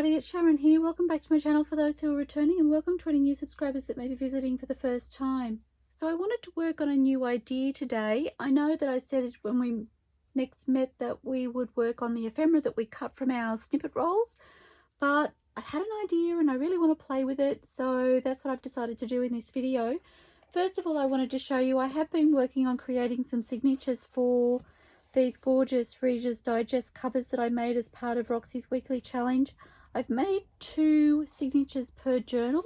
everybody, it's Sharon here. Welcome back to my channel for those who are returning, and welcome to any new subscribers that may be visiting for the first time. So I wanted to work on a new idea today. I know that I said it when we next met that we would work on the ephemera that we cut from our snippet rolls, but I had an idea and I really want to play with it, so that's what I've decided to do in this video. First of all, I wanted to show you I have been working on creating some signatures for these gorgeous Reader's Digest covers that I made as part of Roxy's weekly challenge. I've made 2 signatures per journal.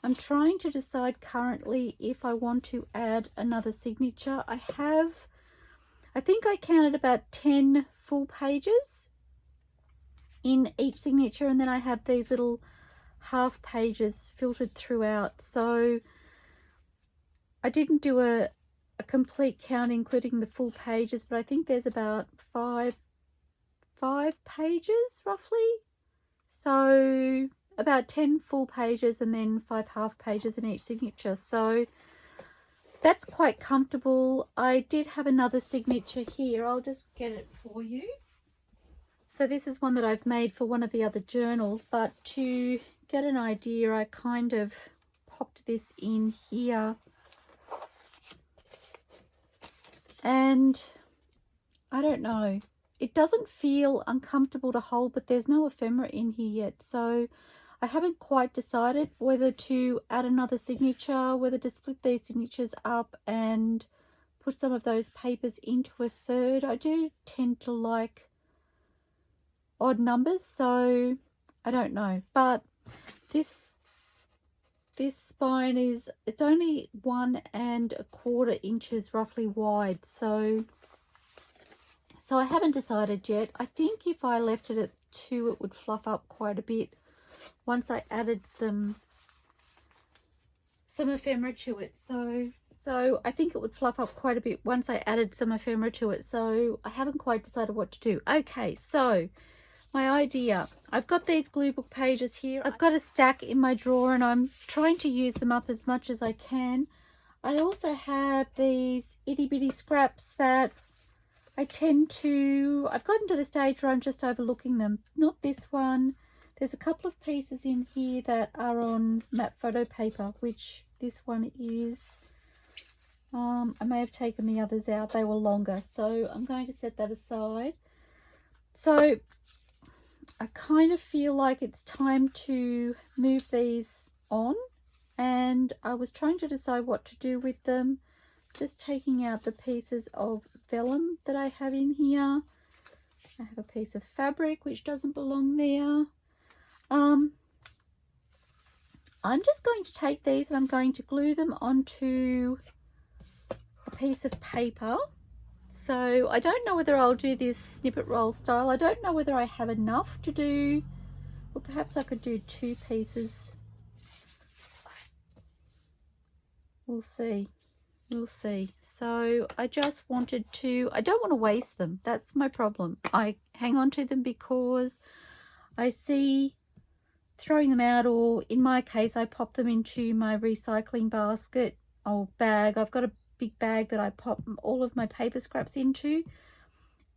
I'm trying to decide currently if I want to add another signature. I think I counted about 10 full pages in each signature, and then I have these little half pages filtered throughout. So I didn't do a complete count including the full pages, but I think there's about five pages roughly, so about 10 full pages and then 5 half pages in each signature, so that's quite comfortable. I did have another signature here. I'll just get it for you. So this is one that I've made for one of the other journals, but to get an idea I kind of popped this in here. And I don't know, it doesn't feel uncomfortable to hold, but there's no ephemera in here yet, so I haven't quite decided whether to add another signature, whether to split these signatures up and put some of those papers into a third. I do tend to like odd numbers, so I don't know, but this spine it's only 1 1/4 inches roughly wide, so I haven't decided yet. I think if I left it at 2 it would fluff up quite a bit once I added some ephemera to it, so I think it would fluff up quite a bit once I added some ephemera to it, so I haven't quite decided what to do. Okay, so my idea, I've got these glue book pages here. I've got a stack in my drawer and I'm trying to use them up as much as I can. I also have these itty bitty scraps that I've gotten to the stage where I'm just overlooking them. Not this one. There's a couple of pieces in here that are on matte photo paper, which this one is. I may have taken the others out. They were longer, so I'm going to set that aside. So I kind of feel like it's time to move these on, and I was trying to decide what to do with them. Just taking out the pieces of vellum that I have in here. I have a piece of fabric which doesn't belong there. I'm just going to take these and I'm going to glue them onto a piece of paper. So I don't know whether I'll do this snippet roll style. I don't know whether I have enough to do, or perhaps I could do 2 pieces. We'll see. We'll see. So I just wanted to, I don't want to waste them. That's my problem. I hang on to them because I see throwing them out, or in my case I pop them into my recycling basket or bag. I've got a big bag that I pop all of my paper scraps into,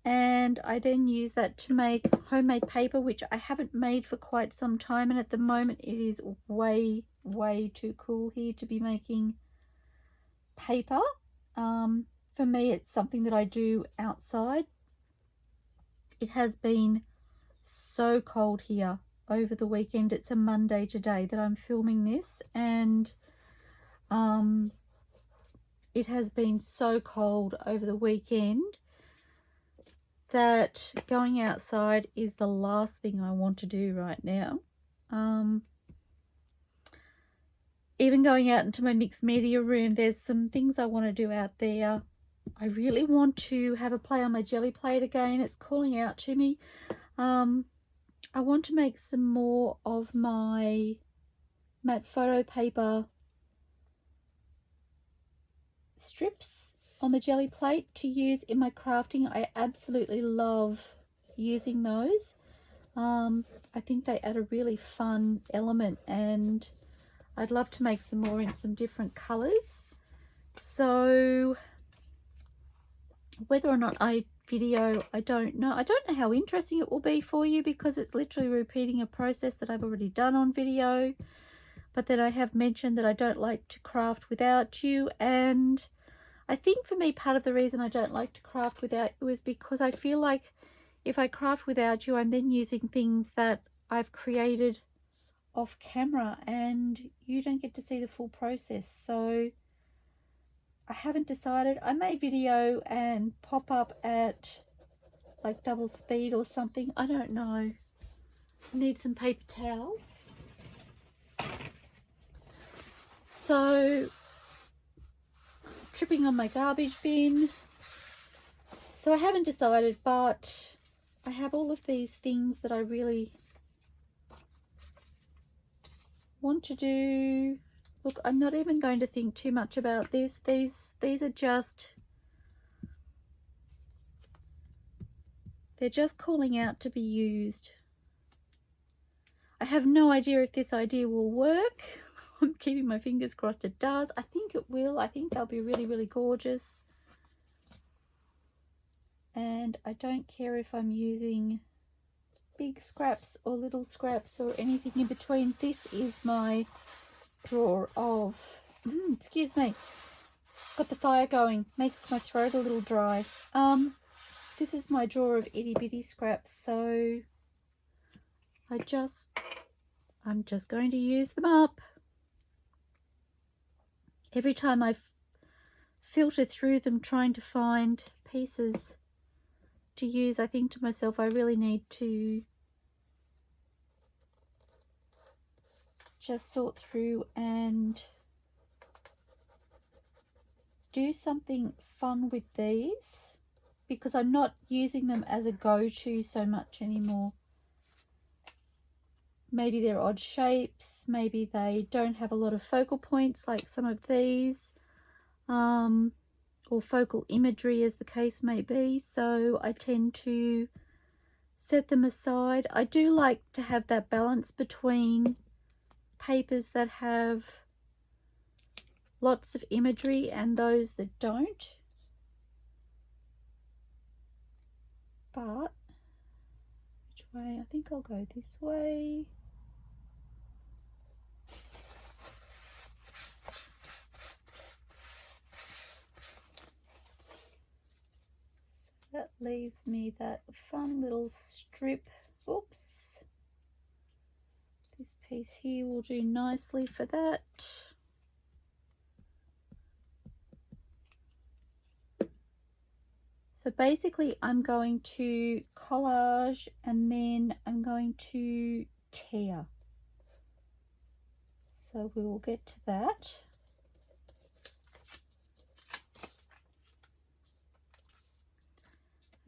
and I then use that to make homemade paper, which I haven't made for quite some time, and at the moment it is way too cool here to be making paper. For me it's something that I do outside. It has been so cold here over the weekend. It's a Monday today that I'm filming this, and it has been so cold over the weekend that going outside is the last thing I want to do right now. Even going out into my mixed media room, there's some things I want to do out there. I really want to have a play on my jelly plate again. It's calling out to me. I want to make some more of my matte photo paper strips on the jelly plate to use in my crafting. I absolutely love using those. I think they add a really fun element, and I'd love to make some more in some different colors. So whether or not I video. I don't know how interesting it will be for you, because it's literally repeating a process that I've already done on video. But then I have mentioned that I don't like to craft without you, and I think for me part of the reason I don't like to craft without you is because I feel like if I craft without you, I'm then using things that I've created off camera and you don't get to see the full process. So I haven't decided. I may video and pop up at like double speed or something. I don't know. I need some paper towel. So, tripping on my garbage bin. So I haven't decided, but I have all of these things that I really want to do. Look, I'm not even going to think too much about this. These are just, they're just calling out to be used. I have no idea if this idea will work. I'm keeping my fingers crossed it does. I think it will. I think they'll be really, really gorgeous. And I don't care if I'm using big scraps or little scraps or anything in between. This is my drawer of, excuse me, got the fire going, makes my throat a little dry. This is my drawer of itty bitty scraps, so I'm just going to use them up. Every time I filter through them trying to find pieces to use, I think to myself, I really need to just sort through and do something fun with these, because I'm not using them as a go-to so much anymore. Maybe they're odd shapes, maybe they don't have a lot of focal points like some of these, or focal imagery as the case may be, so I tend to set them aside. I do like to have that balance between papers that have lots of imagery and those that don't. But which way? I think I'll go this way. So that leaves me that fun little strip. Oops. This piece here will do nicely for that. So basically I'm going to collage and then I'm going to tear. So we will get to that.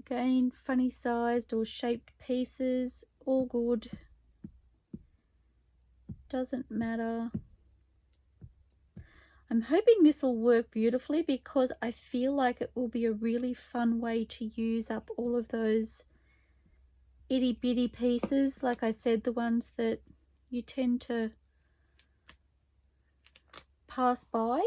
Again, funny sized or shaped pieces, all good. Doesn't matter. I'm hoping this will work beautifully because I feel like it will be a really fun way to use up all of those itty bitty pieces. Like I said, the ones that you tend to pass by.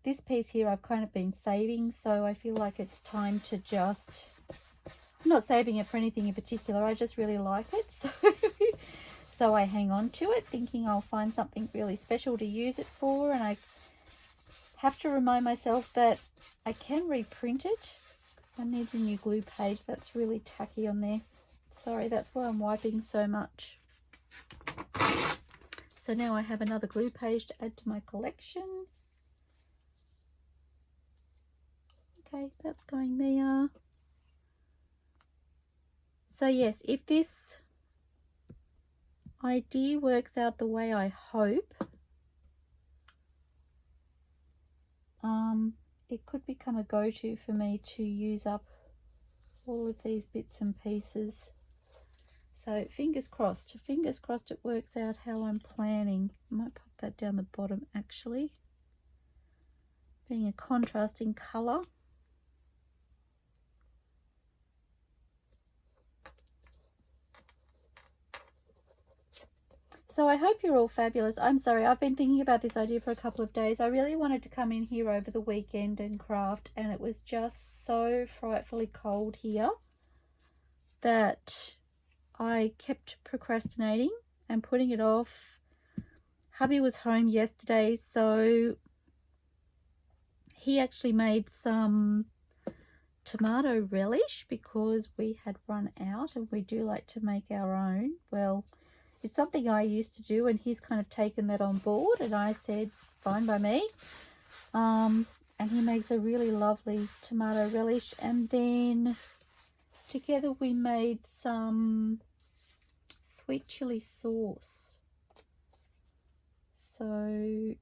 This piece here I've kind of been saving, so I feel like it's time to just, I'm not saving it for anything in particular, I just really like it, so I hang on to it thinking I'll find something really special to use it for, and I have to remind myself that I can reprint it. I need a new glue page, that's really tacky on there. Sorry, that's why I'm wiping so much. So now I have another glue page to add to my collection. Okay, that's going there. So yes, if this idea works out the way I hope, it could become a go-to for me to use up all of these bits and pieces. So fingers crossed it works out how I'm planning. I might pop that down the bottom actually, being a contrasting colour. So I hope you're all fabulous. I'm sorry, I've been thinking about this idea for a couple of days. I really wanted to come in here over the weekend and craft, and it was just so frightfully cold here that I kept procrastinating and putting it off. Hubby was home yesterday, so he actually made some tomato relish because we had run out, and we do like to make our own. Well, it's something I used to do, and he's kind of taken that on board, and I said fine by me. And he makes a really lovely tomato relish, and then together we made some sweet chili sauce. So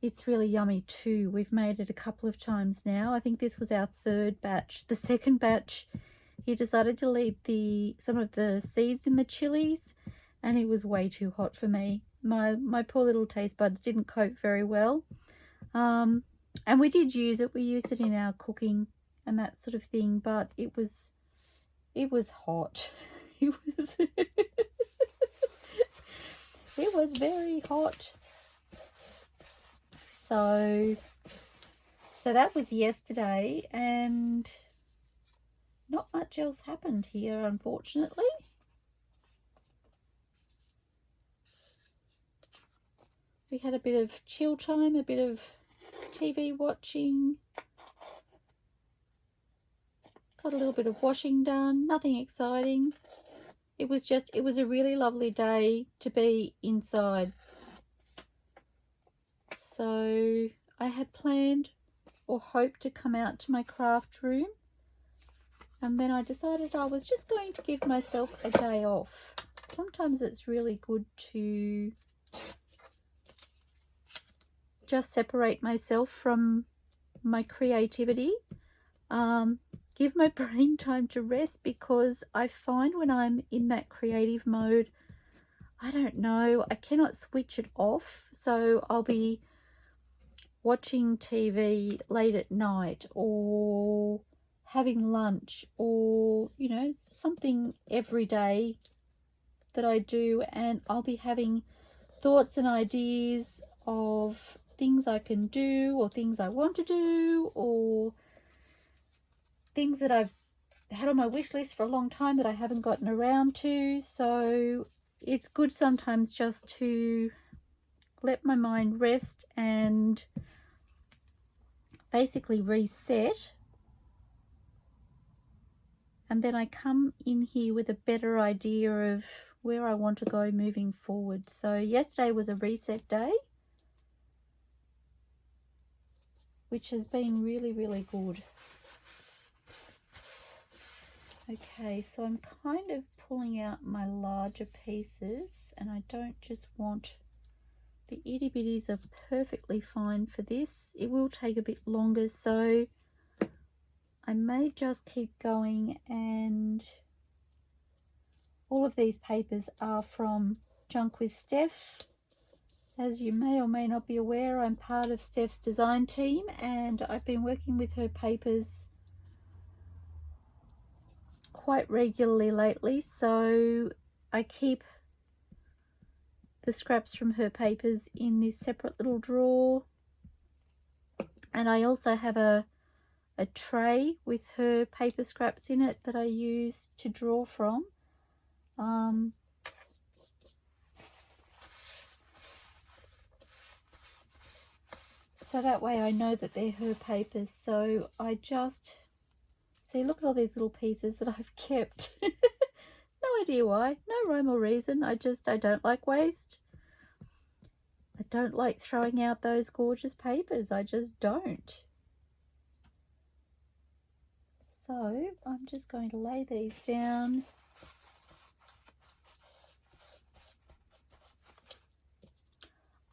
it's really yummy too. We've made it a couple of times now. I think this was our third batch. The second batch, he decided to leave some of the seeds in the chilies, and it was way too hot for me. My poor little taste buds didn't cope very well. And we did use it. We used it in our cooking and that sort of thing, but it was hot. It was it was very hot. So that was yesterday, and not much else happened here, unfortunately. We had a bit of chill time, a bit of TV watching. Got a little bit of washing done, nothing exciting. It was a really lovely day to be inside. So I had planned or hoped to come out to my craft room, and then I decided I was just going to give myself a day off. Sometimes it's really good to just separate myself from my creativity, give my brain time to rest, because I find when I'm in that creative mode, I don't know, I cannot switch it off. So I'll be watching TV late at night, or having lunch, or something every day that I do, and I'll be having thoughts and ideas of things I can do, or things I want to do, or things that I've had on my wish list for a long time that I haven't gotten around to. So it's good sometimes just to let my mind rest and basically reset, and then I come in here with a better idea of where I want to go moving forward. So yesterday was a reset day, which has been really, really good. Okay, so I'm kind of pulling out my larger pieces, and I don't just want the itty bitties. Are perfectly fine for this. It will take a bit longer, so I may just keep going. And all of these papers are from Junk with Steph. As you may or may not be aware, I'm part of Steph's design team, and I've been working with her papers quite regularly lately, so I keep the scraps from her papers in this separate little drawer. And I also have a tray with her paper scraps in it that I use to draw from. So that way I know that they're her papers. So I just see, look at all these little pieces that I've kept. No idea why, no rhyme or reason. I don't like waste. I don't like throwing out those gorgeous papers. I just don't. So I'm just going to lay these down.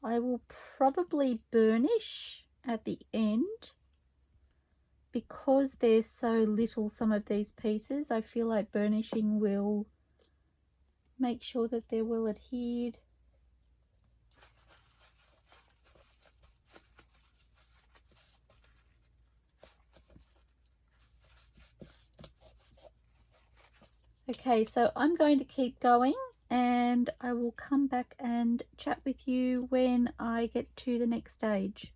I will probably burnish at the end, because there's so little, some of these pieces. I feel like burnishing will make sure that they're well adhered. Okay, so I'm going to keep going and I will come back and chat with you when I get to the next stage.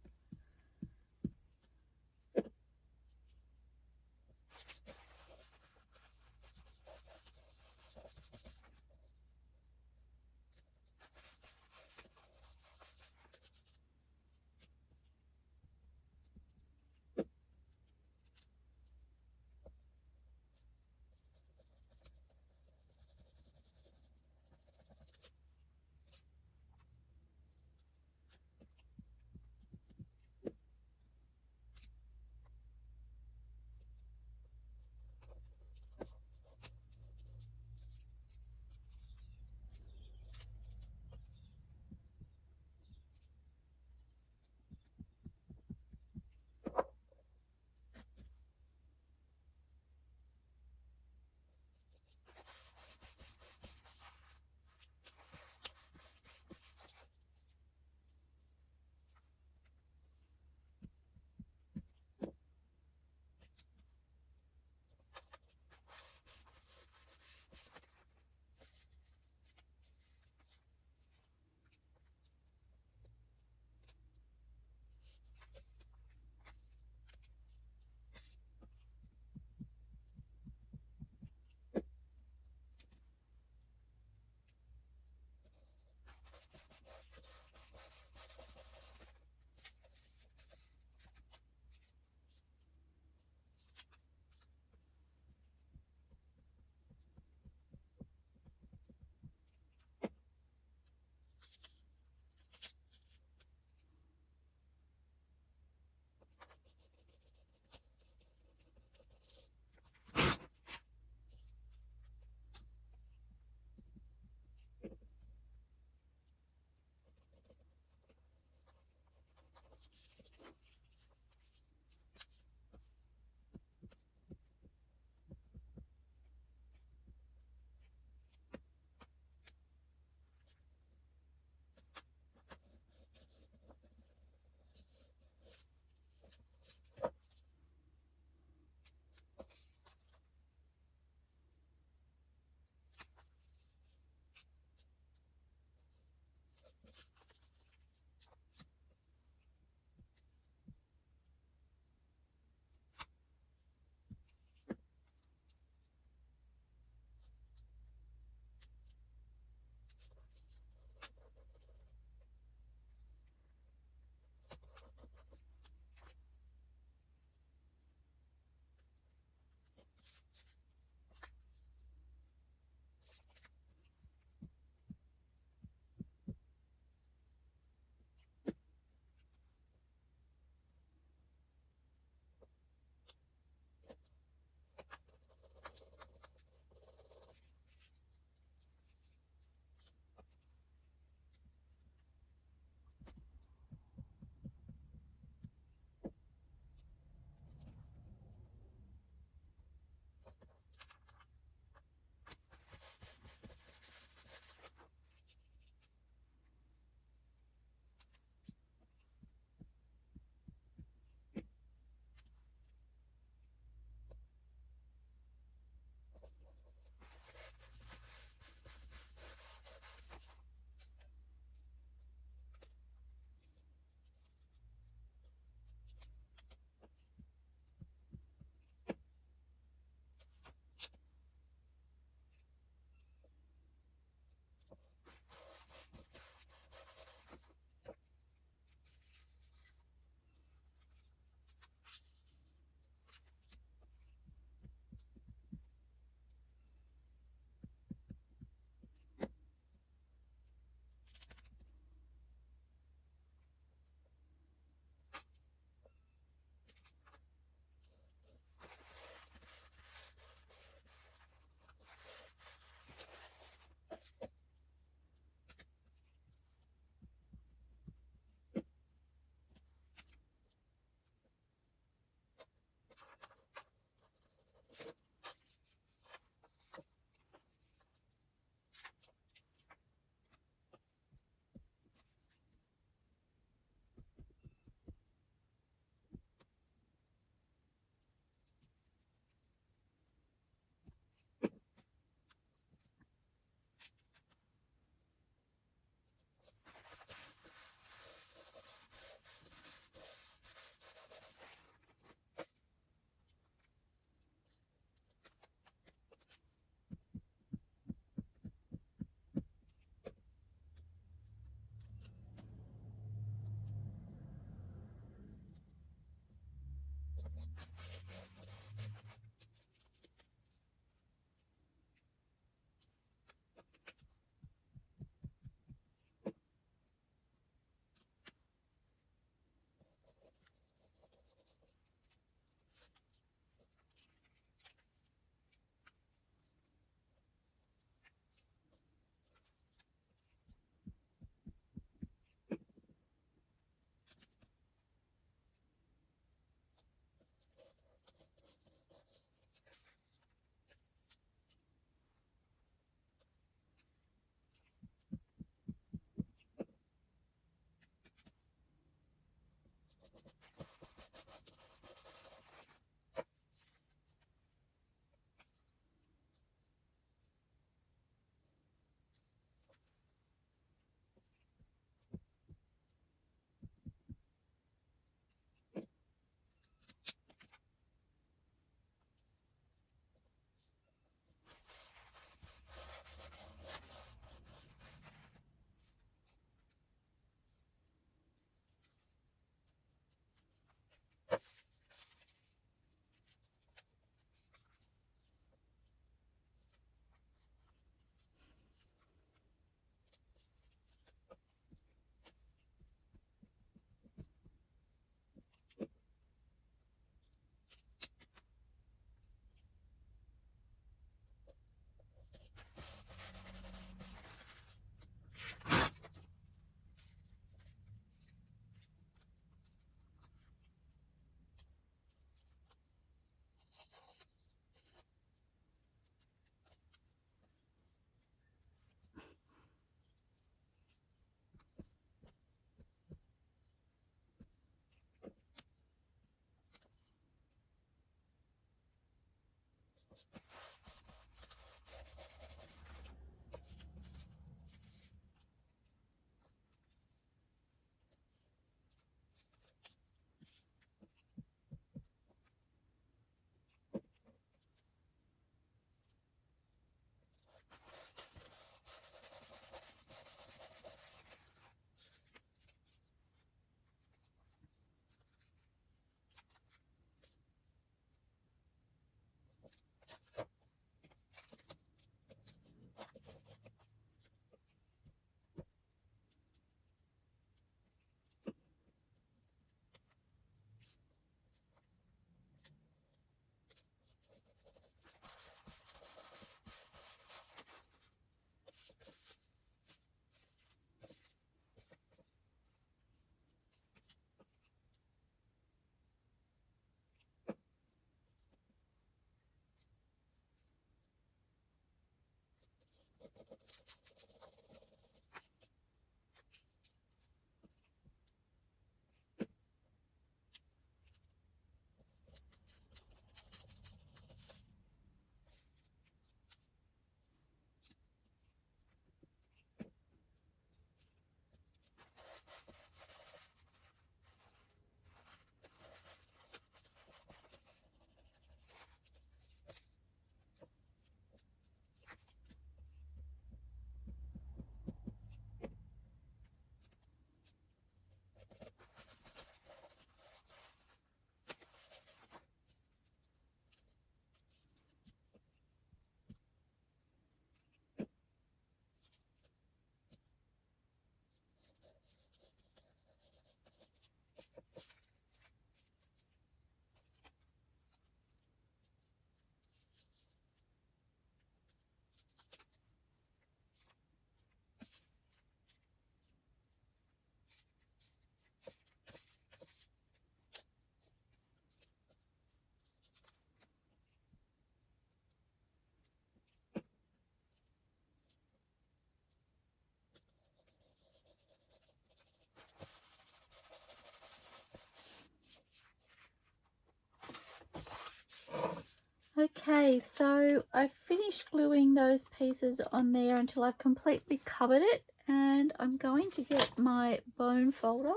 Okay, so I've finished gluing those pieces on there until I've completely covered it, and I'm going to get my bone folder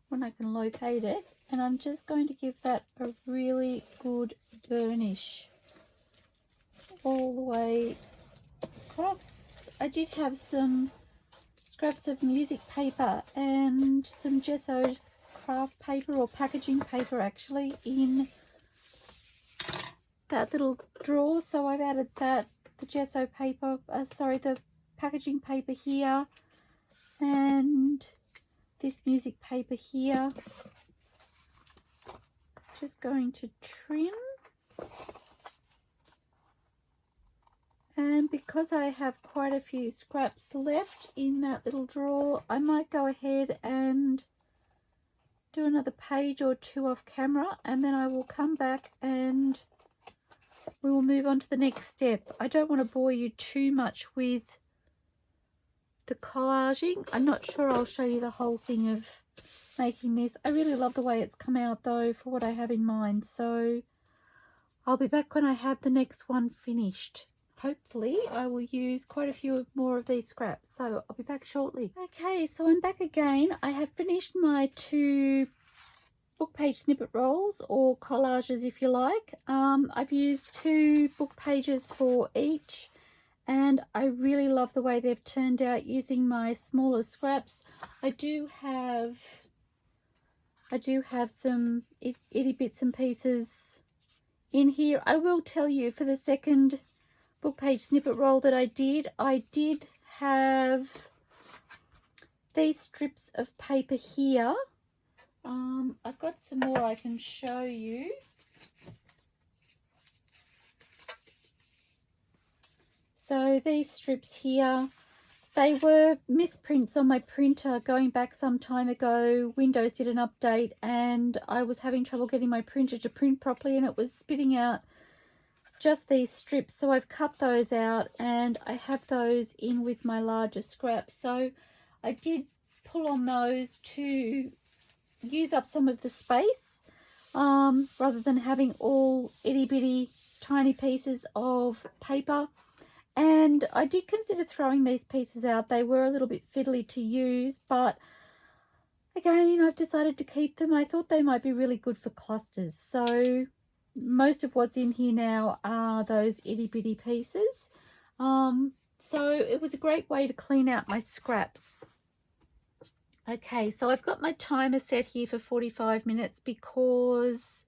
when I can locate it, and I'm just going to give that a really good burnish all the way across. I did have some scraps of music paper and some gessoed craft paper or packaging paper actually in that little drawer, so I've added that, the gesso paper, the packaging paper here, and this music paper here. Just going to trim, and because I have quite a few scraps left in that little drawer, I might go ahead and do another page or two off camera, and then I will come back and we will move on to the next step. I don't want to bore you too much with the collaging. I'm not sure I'll show you the whole thing of making this. I really love the way it's come out though for what I have in mind. So I'll be back when I have the next one finished. Hopefully I will use quite a few more of these scraps. So I'll be back shortly. Okay, so I'm back again. I have finished my 2 book page snippet rolls, or collages if you like. I've used 2 book pages for each, and I really love the way they've turned out using my smaller scraps. I do have some itty bits and pieces in here. I will tell you, for the second book page snippet roll that I did have these strips of paper here. I've got some more I can show you. So these strips here, they were misprints on my printer going back some time ago. Windows did an update and I was having trouble getting my printer to print properly, and it was spitting out just these strips. So I've cut those out and I have those in with my larger scraps. So I did pull on those to use up some of the space, rather than having all itty bitty tiny pieces of paper. And I did consider throwing these pieces out. They were a little bit fiddly to use, but again, I've decided to keep them. I thought they might be really good for clusters. So most of what's in here now are those itty bitty pieces. So it was a great way to clean out my scraps. Okay, so I've got my timer set here for 45 minutes because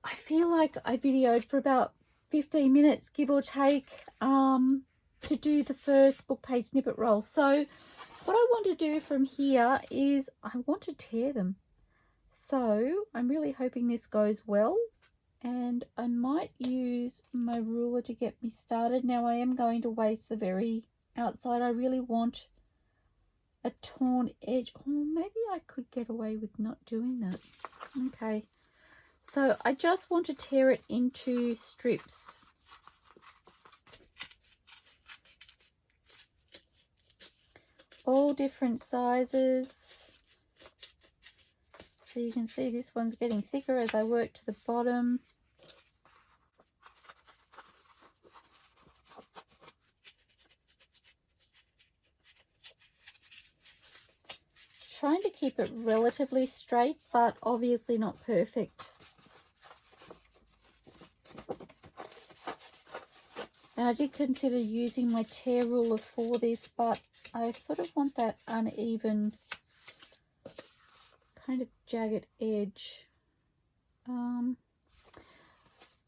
I feel like I videoed for about 15 minutes, give or take, to do the first book page snippet roll. So what I want to do from here is I want to tear them. So I'm really hoping this goes well, and I might use my ruler to get me started. Now I am going to waste the very outside. I really want a torn edge. Oh, maybe I could get away with not doing that. Okay, so I just want to tear it into strips. All different sizes. So you can see this one's getting thicker as I work to the bottom. Trying to keep it relatively straight, but obviously not perfect. And I did consider using my tear ruler for this, but I sort of want that uneven, kind of jagged edge. I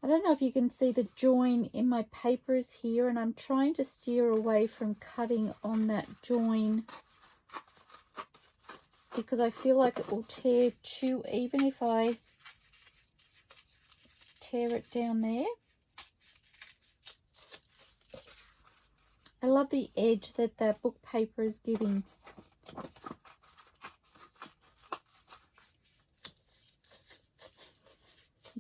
don't know if you can see the join in my papers here, and I'm trying to steer away from cutting on that join, because I feel like it will tear too even if I tear it down there. I love the edge that that book paper is giving.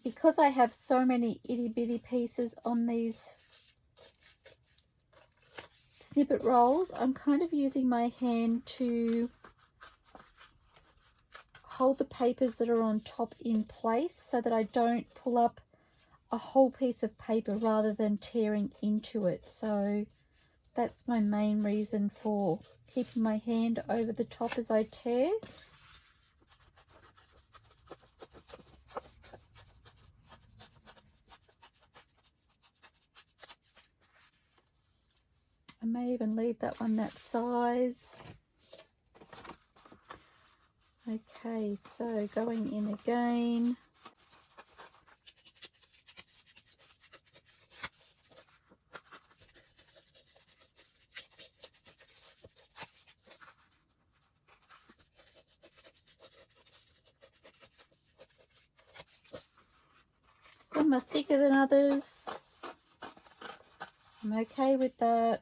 Because I have so many itty bitty pieces on these snippet rolls, I'm kind of using my hand to hold the papers that are on top in place so that I don't pull up a whole piece of paper rather than tearing into it. So that's my main reason for keeping my hand over the top as I tear. I may even leave that one that size. Okay, so going in again. Some are thicker than others. I'm okay with that.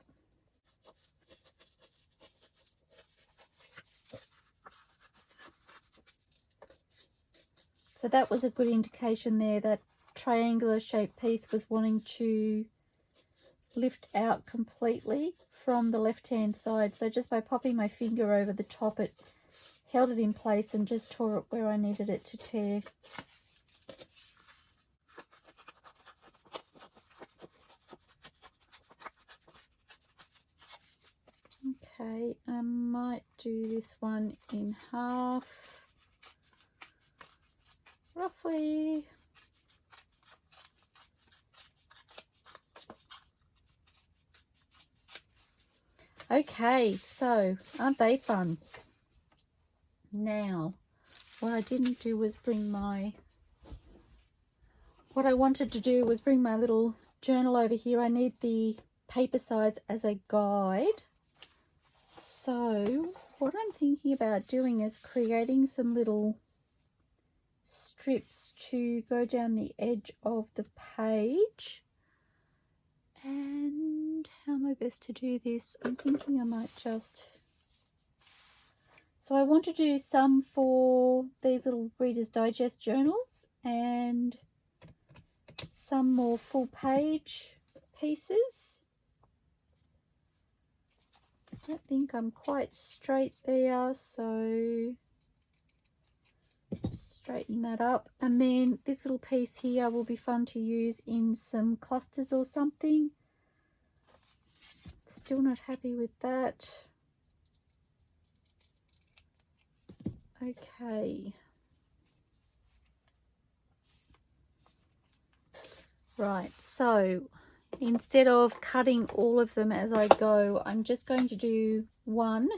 So that was a good indication there that triangular shaped piece was wanting to lift out completely from the left hand side. So just by popping my finger over the top, it held it in place and just tore it where I needed it to tear. Okay, I might do this one in half, roughly. Okay, so aren't they fun? Now, what I didn't do was bring my, what I wanted to do was bring my little journal over here. I need the paper size as a guide. So what I'm thinking about doing is creating some little strips to go down the edge of the page. And how am I best to do this? I'm thinking I might just... So I want to do some for these little Reader's Digest journals and some more full page pieces. I don't think I'm quite straight there, so straighten that up. And then this little piece here will be fun to use in some clusters or something. Still not happy with that. Okay. Right, so instead of cutting all of them as I go, I'm just going to do one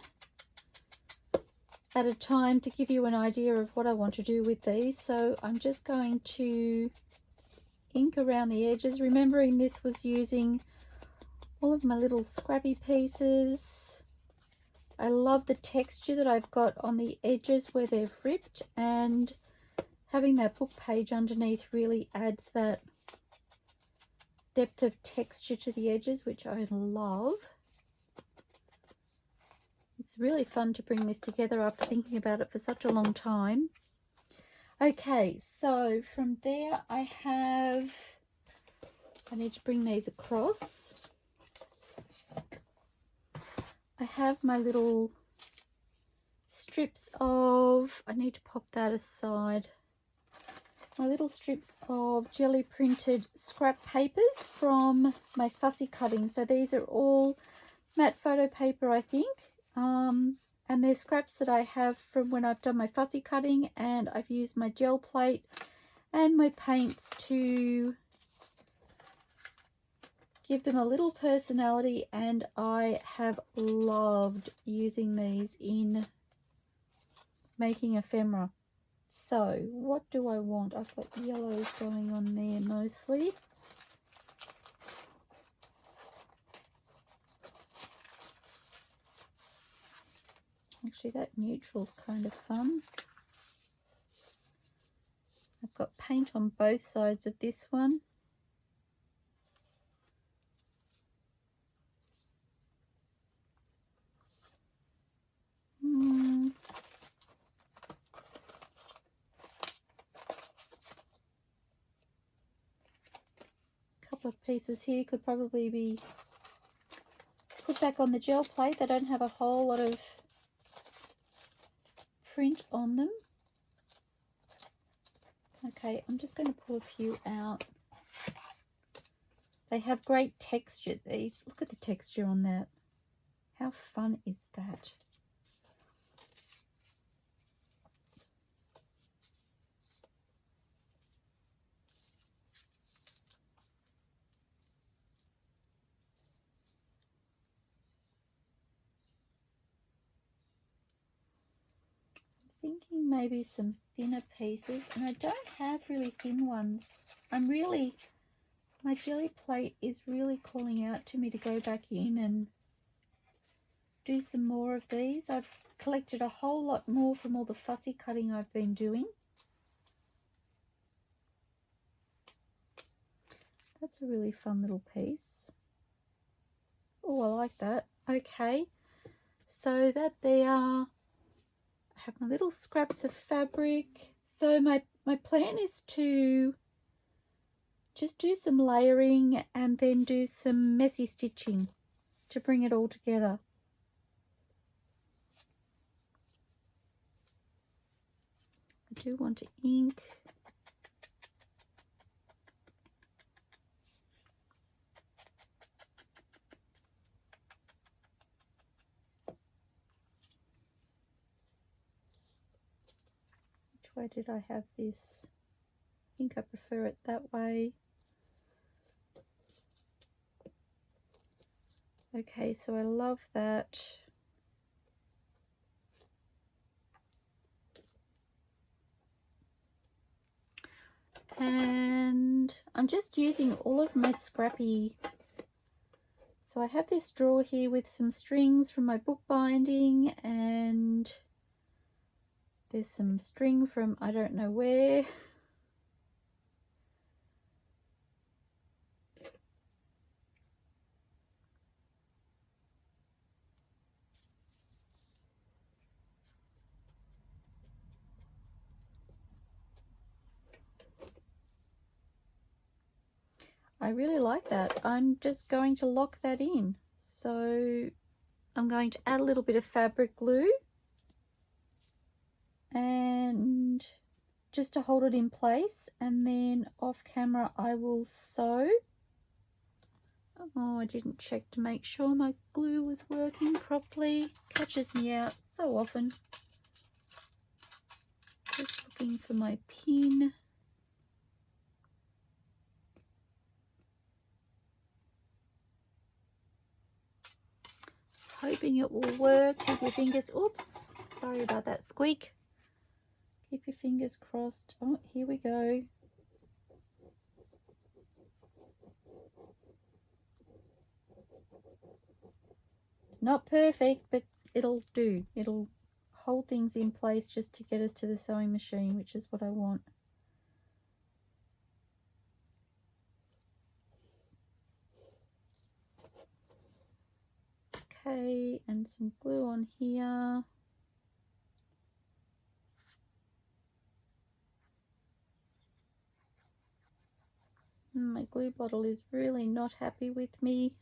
at a time to give you an idea of what I want to do with these. So I'm just going to ink around the edges, remembering this was using all of my little scrappy pieces. I love the texture that I've got on the edges where they've ripped, and having that book page underneath really adds that depth of texture to the edges, which I love. It's really fun to bring this together after thinking about it for such a long time. Okay, so from there I need to bring these across. I have my little strips of, I need to pop that aside, my little strips of jelly printed scrap papers from my fussy cutting. So these are all matte photo paper, I think, and they're scraps that I have from when I've done my fussy cutting, and I've used my gel plate and my paints to give them a little personality, and I have loved using these in making ephemera. So what do I want? I've got yellows going on there mostly. Actually, that neutral's kind of fun. I've got paint on both sides of this one. Couple of pieces here could probably be put back on the gel plate. They don't have a whole lot of print on them. Okay, I'm just going to pull a few out. They have great texture, these. Look at the texture on that. How fun is that? thinking maybe some thinner pieces, and I don't have really thin ones. My jelly plate is really calling out to me to go back in and do some more of these. I've collected a whole lot more from all the fussy cutting I've been doing. That's a really fun little piece. Oh, I like that. Okay, so that there, I have my little scraps of fabric. So my plan is to just do some layering and then do some messy stitching to bring it all together. I do want to ink. Which way did I have this? I think I prefer it that way. Okay, so I love that. And I'm just using all of my scrappy. So I have this drawer here with some strings from my bookbinding, and there's some string from I don't know where. I really like that. I'm just going to lock that in. So I'm going to add a little bit of fabric glue and just to hold it in place, and then off camera I will sew. Oh, I didn't check to make sure my glue was working properly. Catches me out so often. Just looking for my pin. Hoping it will work. Keep your fingers, oops, sorry about that squeak. Keep your fingers crossed. Oh, here we go. It's not perfect, but it'll do. It'll hold things in place just to get us to the sewing machine, which is what I want. Okay, and some glue on here. My glue bottle is really not happy with me.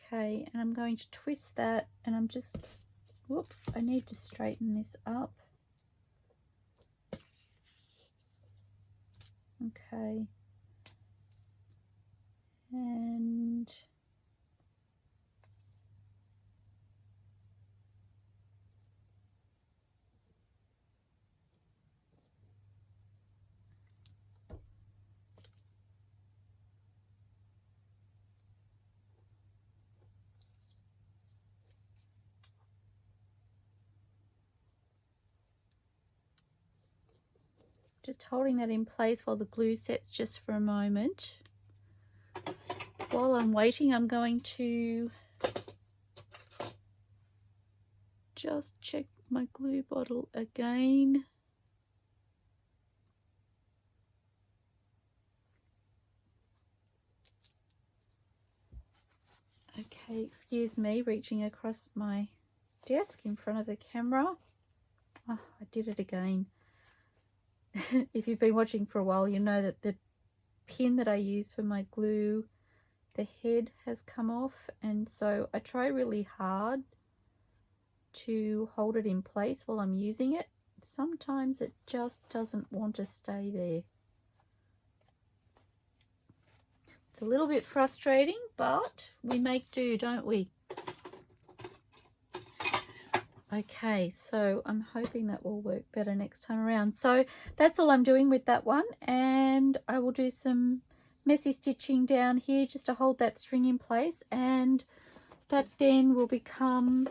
Okay, and I'm going to twist that, and I'm just, whoops, I need to straighten this up. Okay. And just holding that in place while the glue sets just for a moment. While I'm waiting, I'm going to just check my glue bottle again. Okay, excuse me, reaching across my desk in front of the camera. Oh, I did it again. If you've been watching for a while, you know that the pin that I use for my glue, the head has come off, and so I try really hard to hold it in place while I'm using it. Sometimes it just doesn't want to stay there. It's a little bit frustrating, but we make do, don't we? Okay, so I'm hoping that will work better next time around. So that's all I'm doing with that one, and I will do some messy stitching down here just to hold that string in place, and that then will become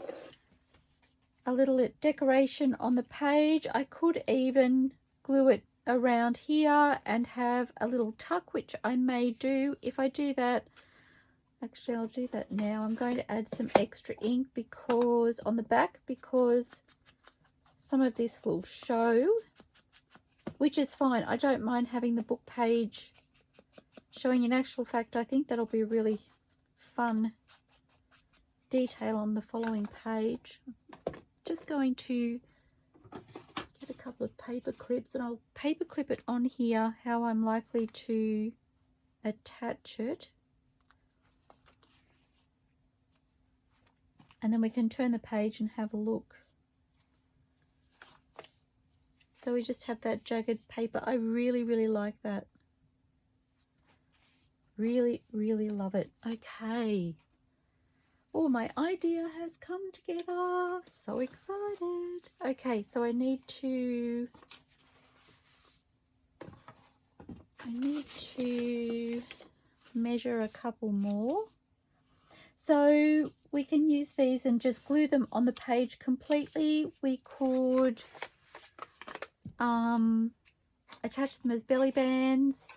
a little decoration on the page. I could even glue it around here and have a little tuck, which I may do. If I do that, actually I'll do that now. I'm going to add some extra ink because on the back, because some of this will show, which is fine. I don't mind having the book page showing. In actual fact, I think that'll be a really fun detail on the following page. Just going to get a couple of paper clips and I'll paper clip it on here how I'm likely to attach it, and then we can turn the page and have a look. So we just have that jagged paper. I really like that. Really love it. Okay. Oh, my idea has come together. So excited. Okay, so I need to measure a couple more. So we can use these and just glue them on the page completely. We could attach them as belly bands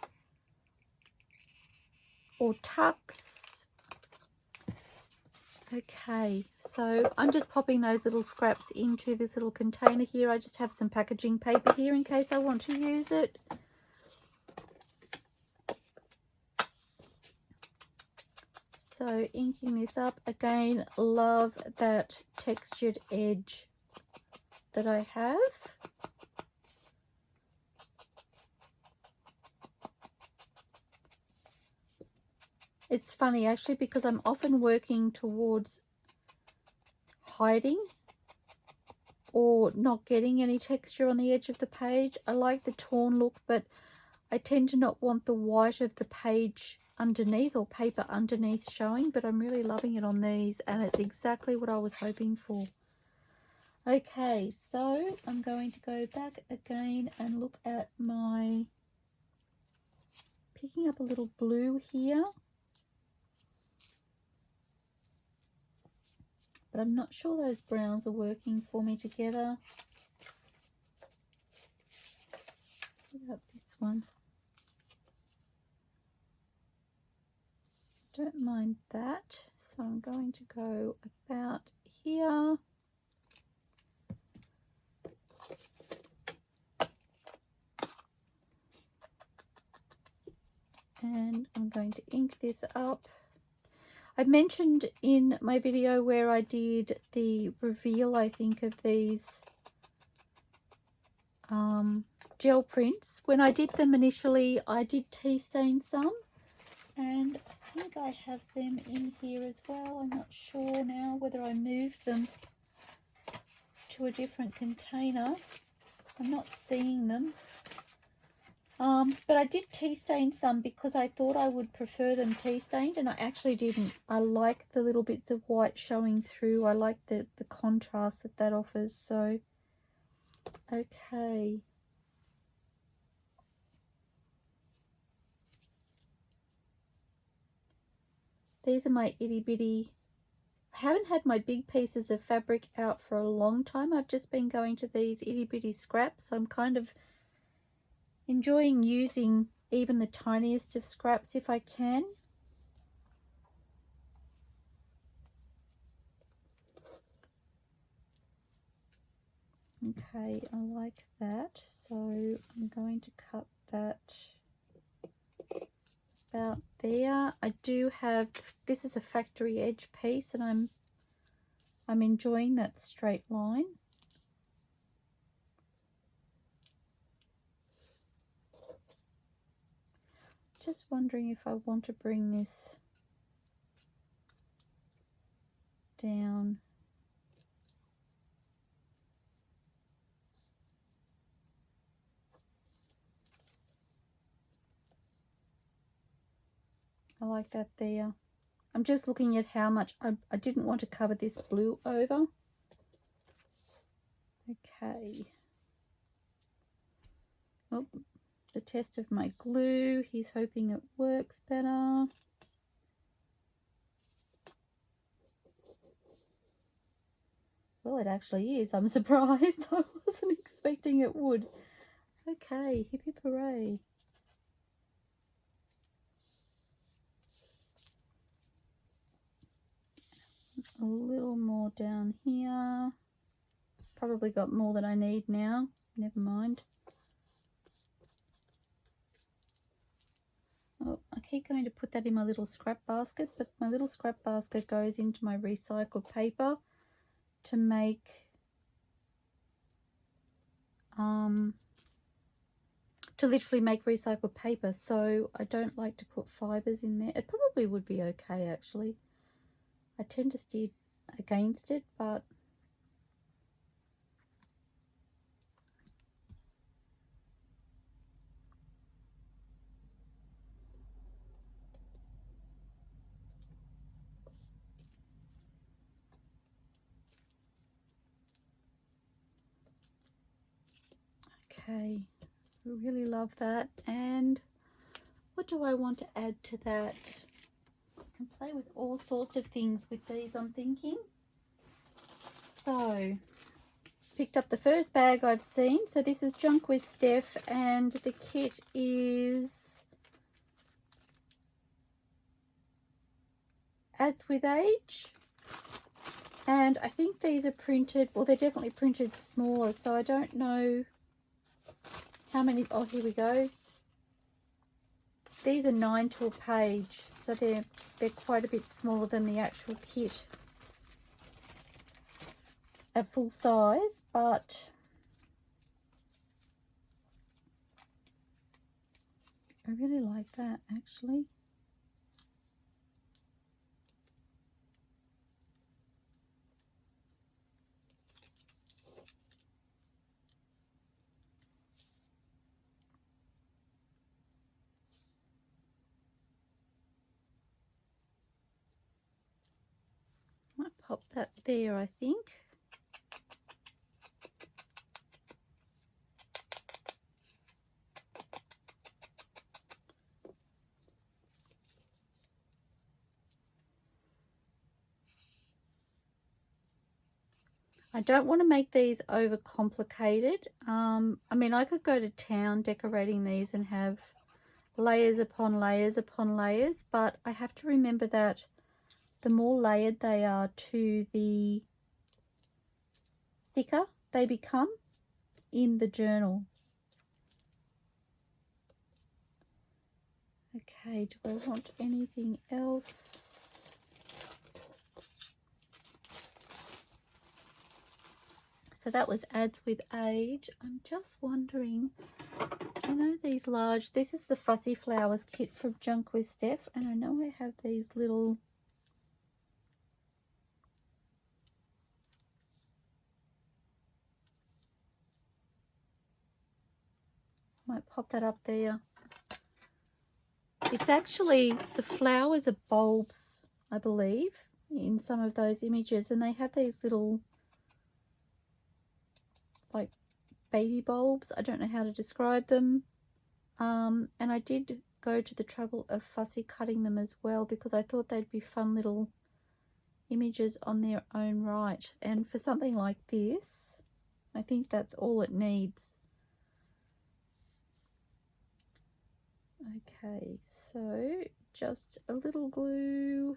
or tucks. Okay, so I'm just popping those little scraps into this little container here. I just have some packaging paper here in case I want to use it. So inking this up again, love that textured edge that I have. It's funny actually because I'm often working towards hiding or not getting any texture on the edge of the page. I like the torn look, but I tend to not want the white of the page underneath or paper underneath showing, but I'm really loving it on these and it's exactly what I was hoping for. Okay, so I'm going to go back again and look at my, picking up a little blue here, but I'm not sure those browns are working for me together. What about this one? Don't mind that, so I'm going to go about here. And I'm going to ink this up. I mentioned in my video where I did the reveal, I think, of these gel prints. When I did them initially, I did tea stain some, and I think I have them in here as well. I'm not sure now whether I moved them to a different container. I'm not seeing them. But I did tea stain some because I thought I would prefer them tea stained, and I actually didn't. I like the little bits of white showing through. I like the contrast that that offers. So, okay. These are my itty bitty. I haven't had my big pieces of fabric out for a long time. I've just been going to these itty bitty scraps. I'm kind of enjoying using even the tiniest of scraps if I can. Okay, I like that. So I'm going to cut that about there. I do have, this is a factory edge piece, and I'm enjoying that straight line. Just wondering if I want to bring this down. I like that there. I'm just looking at how much, I didn't want to cover this blue over. Okay. Oh, the test of my glue. He's hoping it works better. Well, it actually is. I'm surprised. I wasn't expecting it would. Okay, hip hip hooray. A little more down here. Probably got more than I need now. Never mind. Oh, I keep going to put that in my little scrap basket, but my little scrap basket goes into my recycled paper to make to literally make recycled paper, so I don't like to put fibers in there. It probably would be okay actually. I tend to steer against it, but okay. I really love that. And what do I want to add to that? I can play with all sorts of things with these, I'm thinking. So, picked up the first bag I've seen. So this is Junk with Steph, and the kit is Adds with Age. And I think these are printed, well, they're definitely printed smaller, so I don't know how many. Oh, here we go. These are 9 to a page, so they're quite a bit smaller than the actual kit at full size, but I really like that actually. Might pop that there, I think. I don't want to make these over complicated. I mean, I could go to town decorating these and have layers upon layers upon layers, but I have to remember that the more layered they are to the thicker they become in the journal. Okay, do I want anything else? So that was Adds with Age. I'm just wondering, I know these large, this is the Fussy Flowers kit from Junk with Steph, and I know I have these little might pop that up there. It's actually, the flowers are bulbs, I believe, in some of those images, and they have these little like baby bulbs. I don't know how to describe them. And I did go to the trouble of fussy cutting them as well, because I thought they'd be fun little images on their own right. And for something like this, I think that's all it needs. Okay, so just a little glue.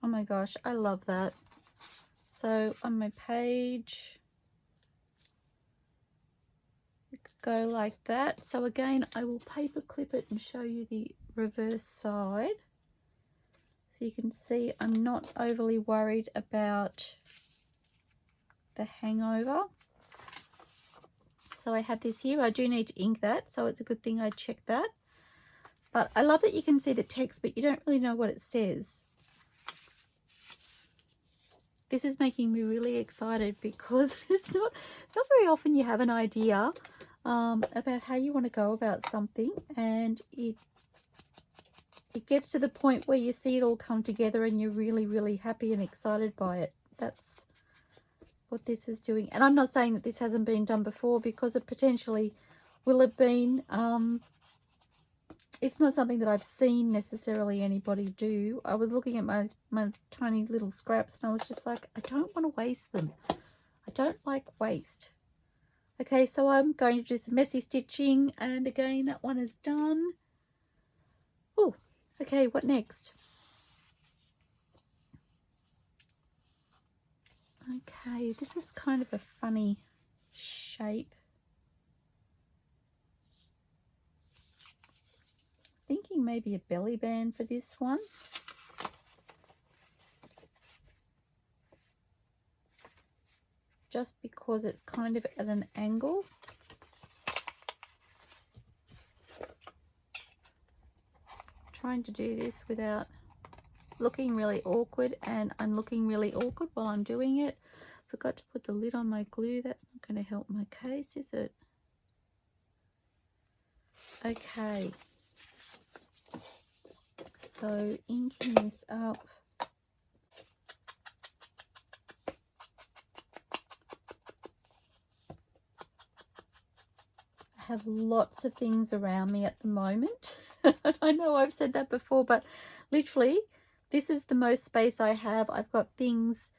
Oh my gosh, I love that. So on my page, it could go like that. So again, I will paper clip it and show you the reverse side. So you can see I'm not overly worried about the hangover. So I have this here. I do need to ink that, so it's a good thing I checked that. But I love that you can see the text, but you don't really know what it says. This is making me really excited because it's not very often you have an idea about how you want to go about something, and it gets to the point where you see it all come together and you're really, really happy and excited by it. That's what this is doing. And I'm not saying that this hasn't been done before, because it potentially will have been. It's not something that I've seen necessarily anybody do. I was looking at my tiny little scraps and I was just like, I don't want to waste them. I don't like waste. Okay, so I'm going to do some messy stitching, and again, that one is done. Oh, okay, what next? Okay, this is kind of a funny shape. Thinking maybe a belly band for this one. Just because it's kind of at an angle. Trying to do this without looking really awkward, and I'm looking really awkward while I'm doing it. Forgot to put the lid on my glue. That's not going to help my case, is it? Okay. So inking this up. I have lots of things around me at the moment. I know I've said that before, but literally this is the most space I have. I've got things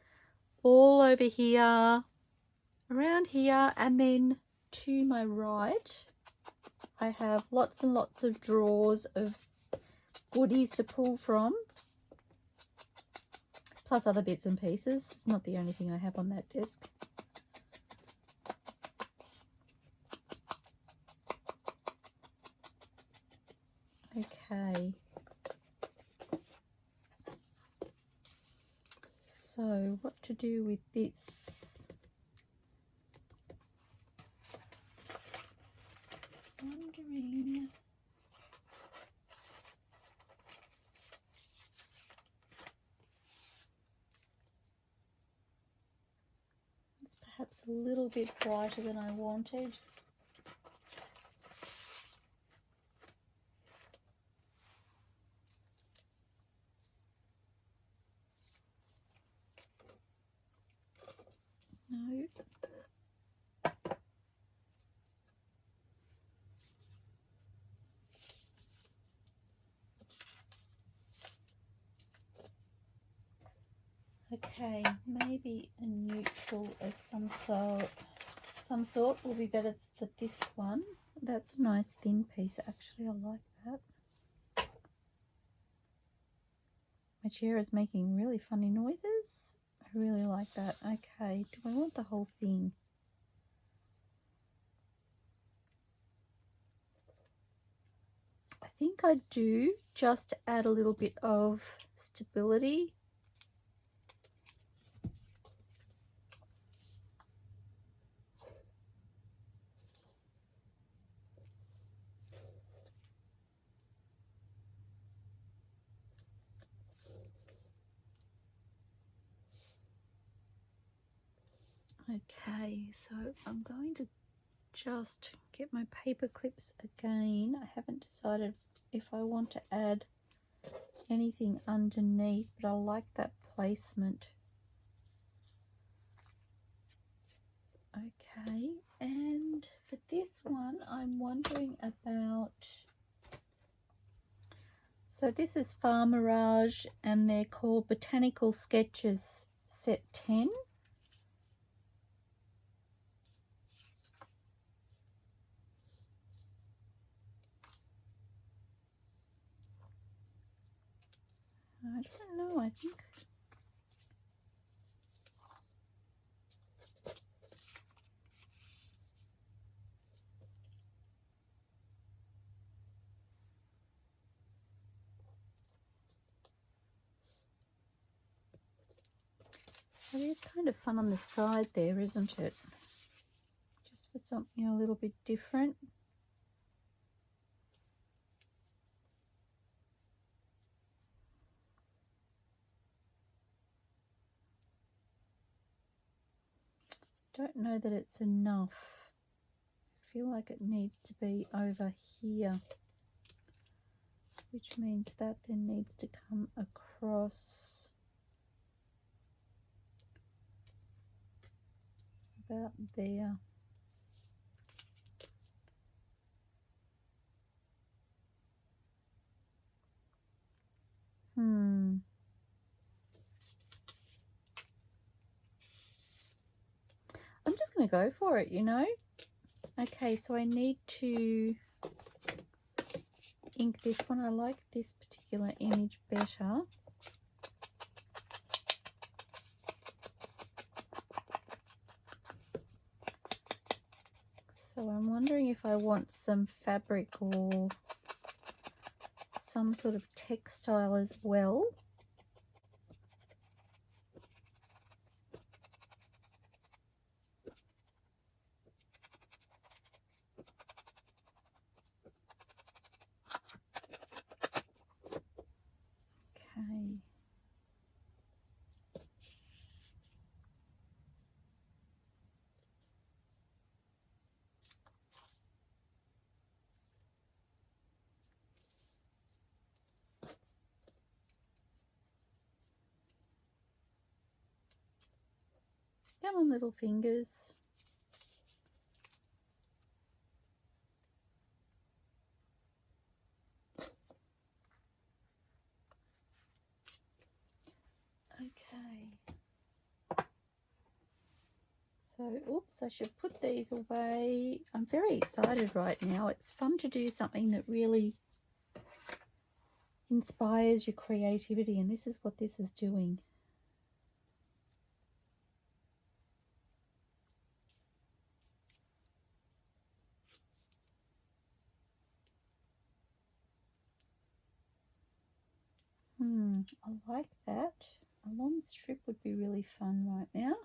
all over here, around here, and then to my right I have lots and lots of drawers of goodies to pull from, plus other bits and pieces. It's not the only thing I have on that desk. Okay, so what to do with this? Wondering. It's perhaps a little bit brighter than I wanted. No. Okay, maybe a neutral of some sort will be better for this one. That's a nice thin piece, actually. I like that. My chair is making really funny noises. I really like that. Okay, do I want the whole thing? I think I do, just to add a little bit of stability. Okay, so I'm going to just get my paper clips again. I haven't decided if I want to add anything underneath, but I like that placement. Okay, and for this one I'm wondering about, so this is Farmerage and they're called Botanical Sketches Set 10. I don't know, I think it is kind of fun on the side there, isn't it? Just for something a little bit different. Don't know that it's enough. feel like it needs to be over here, which means that then needs to come across about there. I'm just going to go for it, you know. Okay, so I need to ink this one. I like this particular image better. So I'm wondering if I want some fabric or some sort of textile as well. Okay. Come on, little fingers. Okay. So, oops, I should put these away. I'm very excited right now. It's fun to do something that really inspires your creativity, and this is what this is doing. I like that. A long strip would be really fun right now.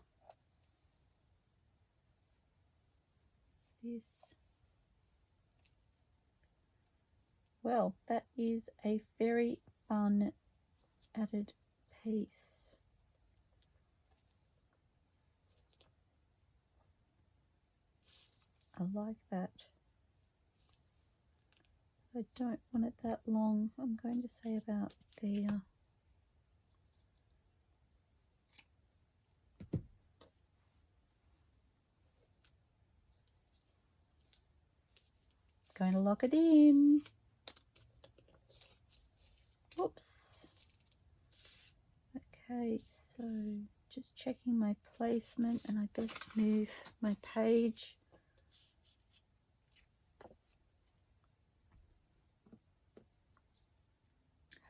What's this? Well, that is a very fun added piece. I like that. I don't want it that long. I'm going to say about there. Going to lock it in. Oops. Okay, so just checking my placement, and I best move my page.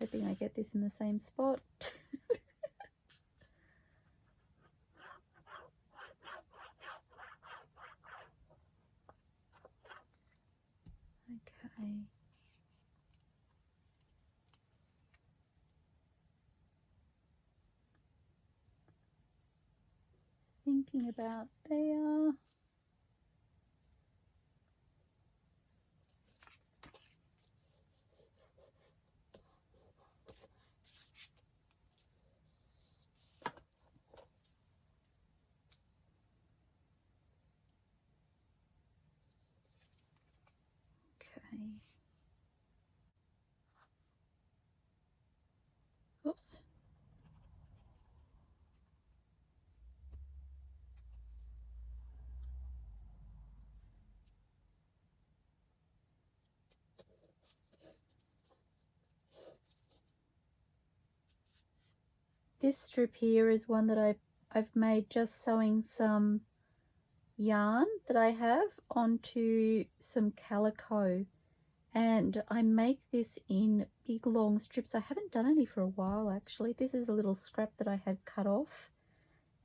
Hoping I get this in the same spot. Okay. Thinking about there. Okay. Oops. This strip here is one that I've made just sewing some yarn that I have onto some calico, and I make this in big long strips. I haven't done any for a while actually. This is a little scrap that I had cut off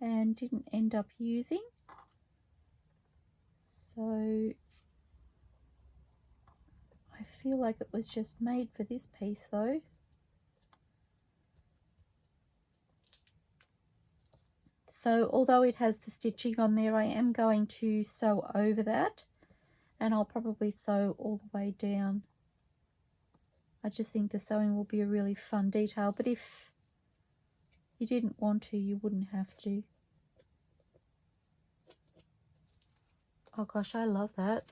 and didn't end up using, so I feel like it was just made for this piece though. So although it has the stitching on there, I am going to sew over that, and I'll probably sew all the way down. I just think the sewing will be a really fun detail, but if you didn't want to, you wouldn't have to. Oh gosh, I love that.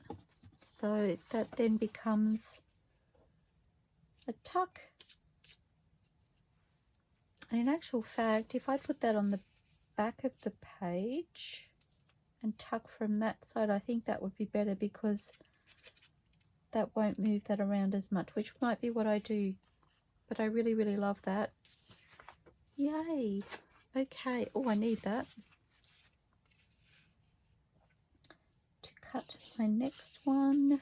so that then becomes a tuck. And in actual fact, if I put that on the back of the page and tuck from that side, I think that would be better, because that won't move that around as much, which might be what I do. But I really, really love that. Yay. Okay. Oh, I need that to cut my next one.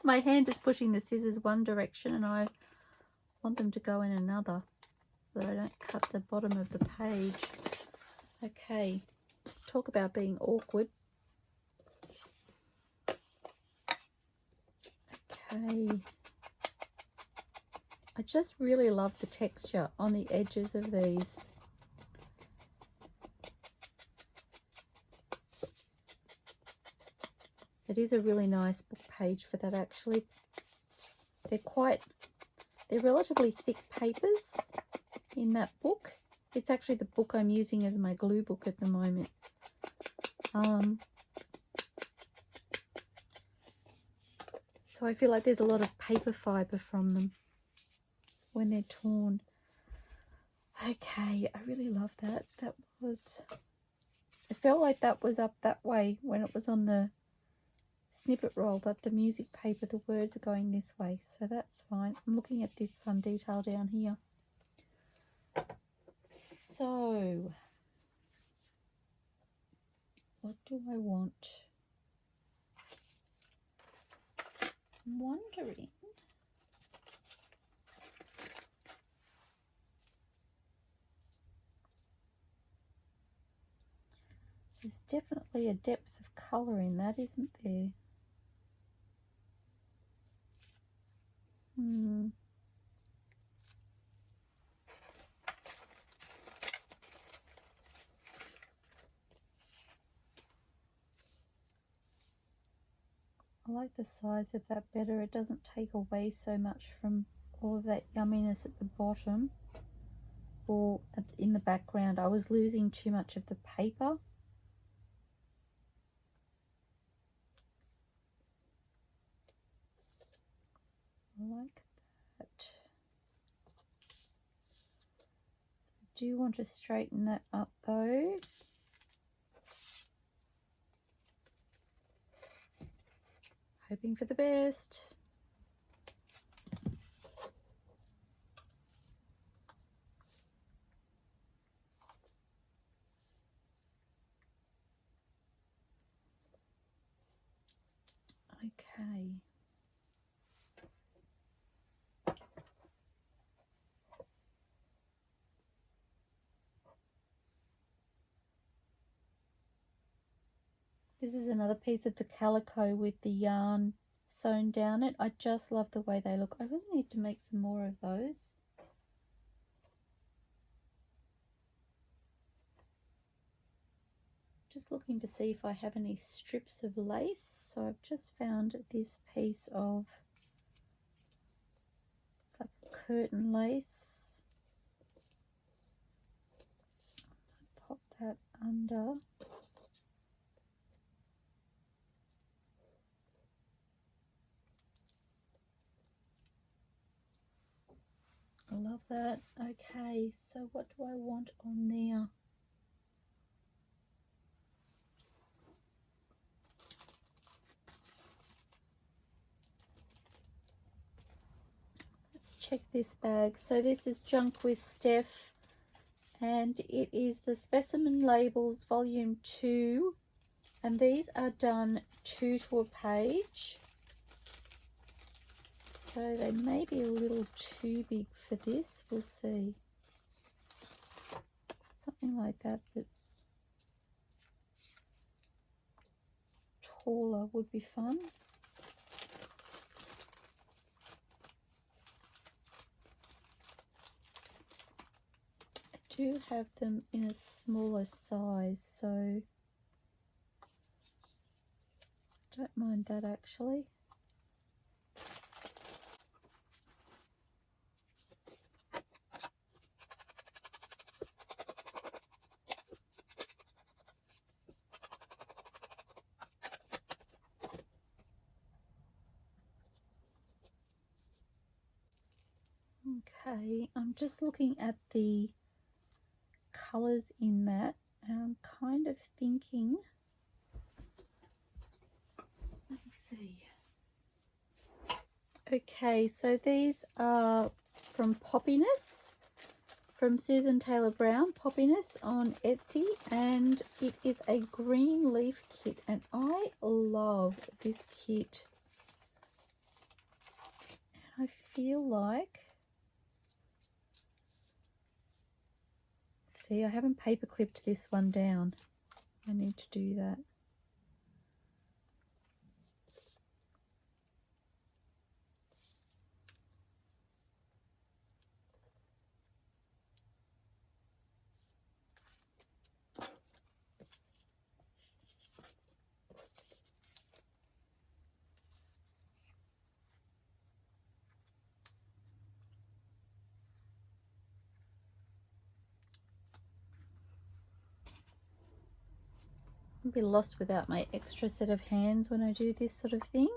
My hand is pushing the scissors one direction and I want them to go in another, so that I don't cut the bottom of the page. Okay, talk about being awkward. Okay, I just really love the texture on the edges of these. It is a really nice book page for that, actually. They're relatively thick papers in that book. It's actually the book I'm using as my glue book at the moment. So I feel like there's a lot of paper fibre from them when they're torn. Okay, I really love that. It felt like that was up that way when it was on the snippet roll, but the music paper, the words are going this way, so that's fine. I'm looking at this fun detail down here. So what do I want? I'm wondering, there's definitely a depth of colour in that, isn't there? I like the size of that better. It doesn't take away so much from all of that yumminess at the bottom or in the background. I was losing too much of the paper. I like that. I do want to straighten that up though. Hoping for the best. Okay. This is another piece of the calico with the yarn sewn down it. I just love the way they look. I really need to make some more of those. Just looking to see if I have any strips of lace. So I've just found this piece of, it's like a curtain lace. Pop that under. I love that. Okay, so what do I want on there? Let's check this bag. So this is Junk with Steph, and it is the Specimen Labels Volume 2, and these are done 2 to a page. So they may be a little too big for this, we'll see. Something like that that's taller would be fun. I do have them in a smaller size, so Don't mind that actually. Okay, I'm just looking at the colours in that, and I'm kind of thinking, let me see. Okay, so these are from Poppiness, from Susan Taylor Brown, Poppiness on Etsy, and it is a green leaf kit, and I love this kit. And I feel like, see, I haven't paper clipped this one down. I need to do that. I'll be lost without my extra set of hands when I do this sort of thing.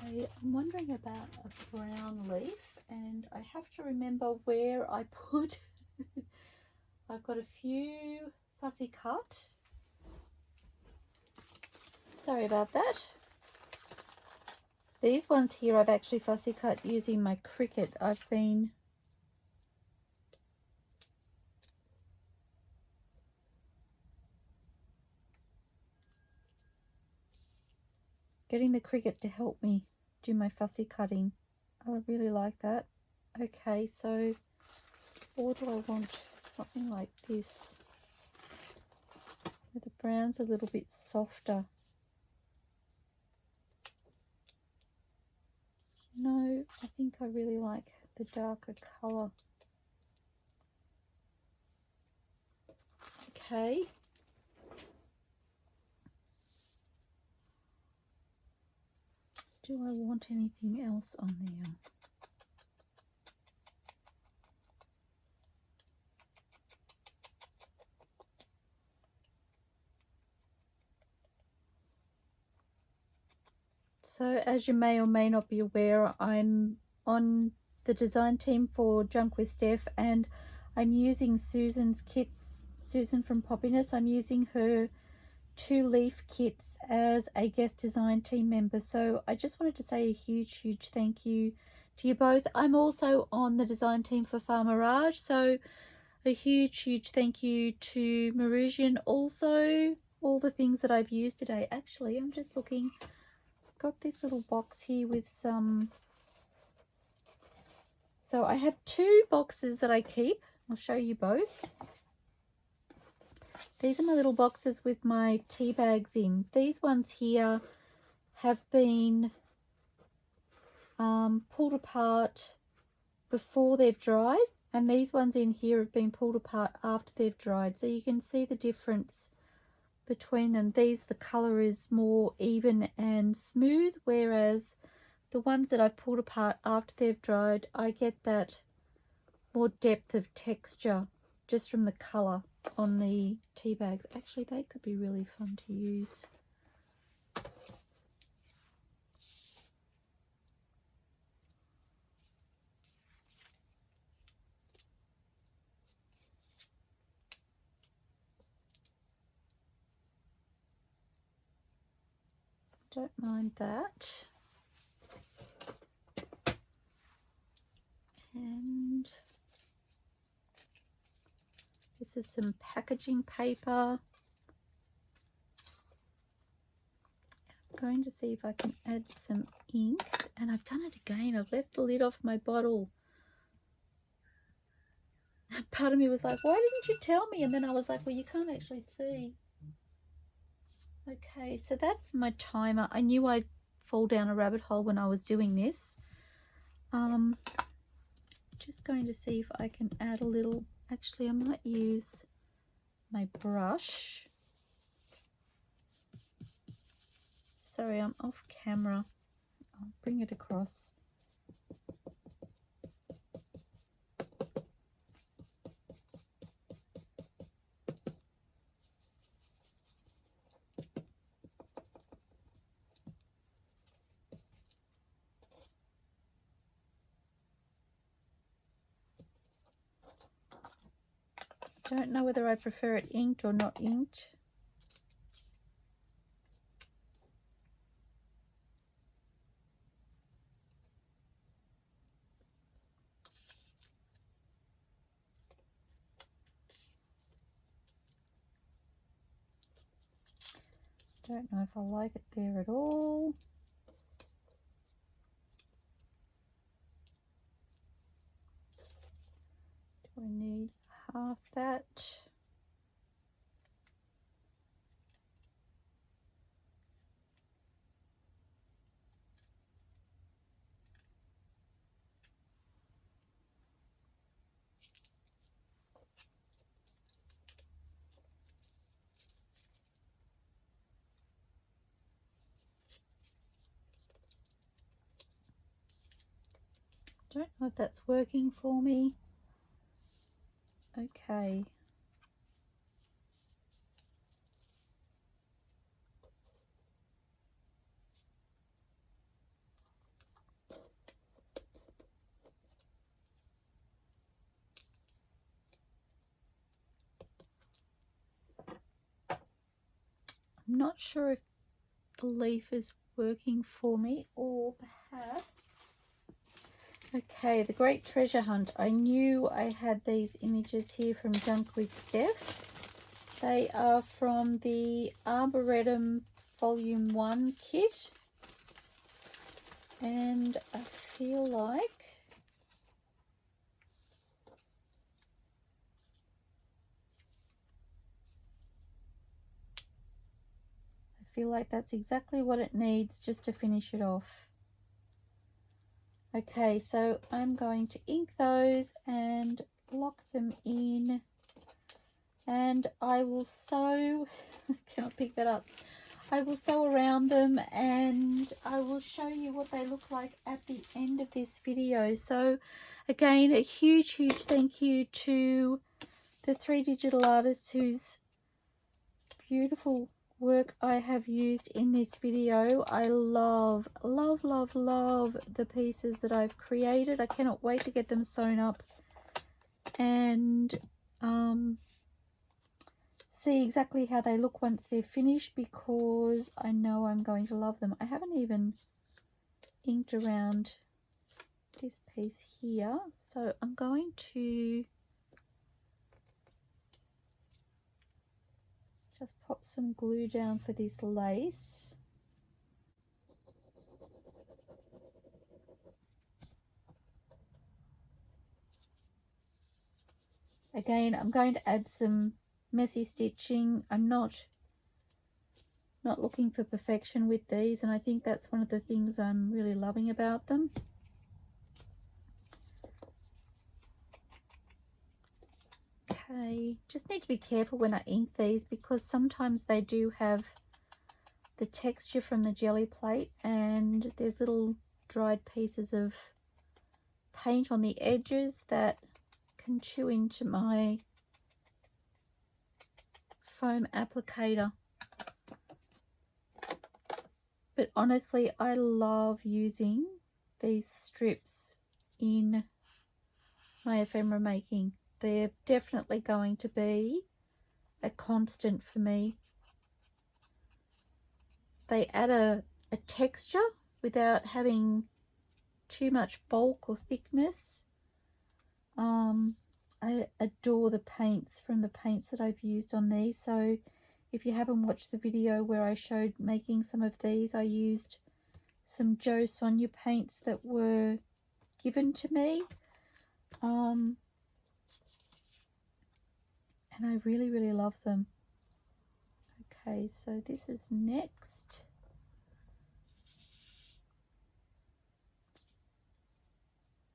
Okay, I'm wondering about a brown leaf, and I have to remember where I put. I've got a few fussy cut. Sorry about that. These ones here I've actually fussy cut using my Cricut. I've been getting the Cricut to help me do my fussy cutting. I really like that. Okay, so or do I want something like this where the brown's a little bit softer? No, I think I really like the darker colour. Okay. Do I want anything else on there? So as you may or may not be aware, I'm on the design team for Junk with Steph, and I'm using Susan's kits, Susan from Poppiness. I'm using her 2 leaf kits as a guest design team member. So I just wanted to say a huge thank you to you both. I'm also on the design team for Farmerage, so a huge thank you to Marusian. Also, all the things that I've used today. Actually, I'm just looking. Got this little box here with some. So I have 2 boxes that I keep. I'll show you both. These are my little boxes with my tea bags in. These ones here have been pulled apart before they've dried, and these ones in here have been pulled apart after they've dried. So you can see the difference between them. These, the colour is more even and smooth, whereas the ones that I've pulled apart after they've dried, I get that more depth of texture just from the colour on the tea bags. Actually, they could be really fun to use. Don't mind that. And this is some packaging paper. I'm going to see if I can add some ink, and I've done it again. I've left the lid off my bottle. Part of me was like, why didn't you tell me? And then I was like, well, you can't actually see. Okay, so that's my timer. I knew I'd fall down a rabbit hole when I was doing this. just going to see if I can add a little, actually I might use my brush. Sorry, I'm off camera. I'll bring it across. Don't know whether I prefer it inked or not inked. Don't know if I like it there at all. Do I need half that? Don't know if that's working for me. Okay. I'm not sure if the leaf is working for me, or perhaps. Okay, the Great Treasure Hunt. I knew I had these images here from Junk with Steph. They are from the Arboretum Volume 1 kit. And I feel like that's exactly what it needs just to finish it off. Okay, so I'm going to ink those and lock them in, and I will sew, cannot pick that up, I will sew around them and I will show you what they look like at the end of this video. So again, a huge thank you to the 3 digital artists whose beautiful work I have used in this video. I love the pieces that I've created. I cannot wait to get them sewn up and see exactly how they look once they're finished, because I know I'm going to love them. I haven't even inked around this piece here, so I'm going to just pop some glue down for this lace. Again, I'm going to add some messy stitching. I'm not looking for perfection with these, and I think that's one of the things I'm really loving about them. Okay, just need to be careful when I ink these, because sometimes they do have the texture from the jelly plate and there's little dried pieces of paint on the edges that can chew into my foam applicator. But honestly, I love using these strips in my ephemera making. They're definitely going to be a constant for me. They add a texture without having too much bulk or thickness. I adore the paints from the paints that I've used on these. So if you haven't watched the video where I showed making some of these, I used some Jo Sonia paints that were given to me. And I really love them. Okay, so this is next.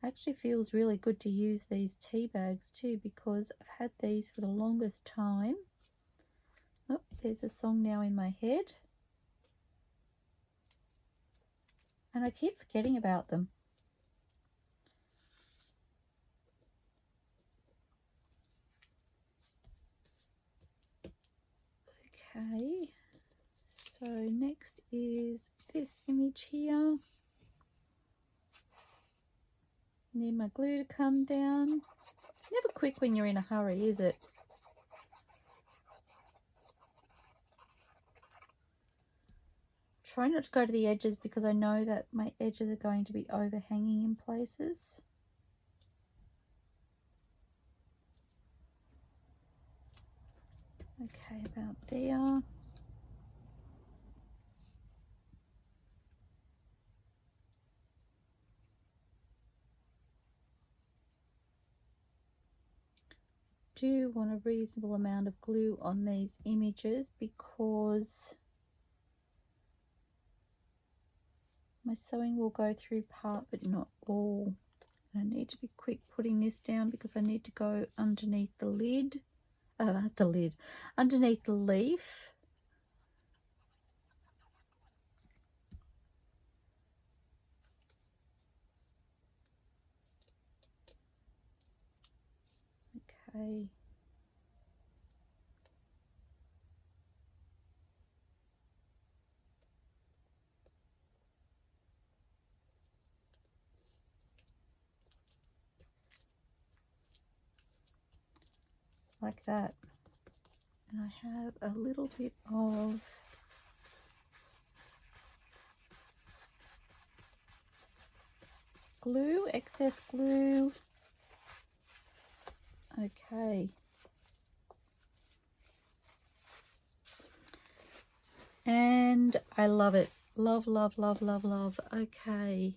Actually feels really good to use these tea bags too, because I've had these for the longest time. Oh, there's a song now in my head. And I keep forgetting about them. Okay, so next is this image here. Need my glue to come down. It's never quick when you're in a hurry, is it? Try not to go to the edges because I know that my edges are going to be overhanging in places. Okay, about there. Do want a reasonable amount of glue on these images because my sewing will go through part but not all. I need to be quick putting this down because I need to go underneath the lid, underneath the leaf. Okay. Like that. And I have a little bit of glue, excess glue. Okay. And I love it. Love, love, love, love, love. Okay.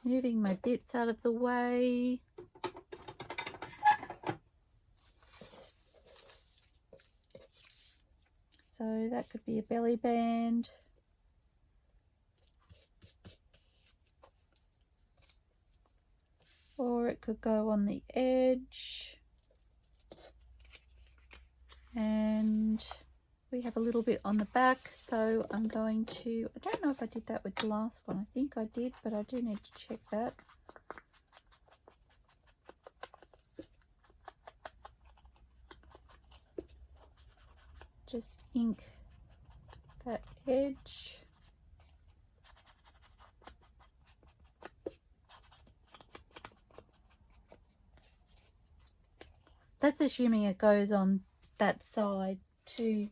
Moving my bits out of the way. So that could be a belly band. Or it could go on the edge. And we have a little bit on the back, so I'm going to, I don't know if I did that with the last one. I think I did, but I do need to check that. Just ink that edge. That's assuming it goes on that side too.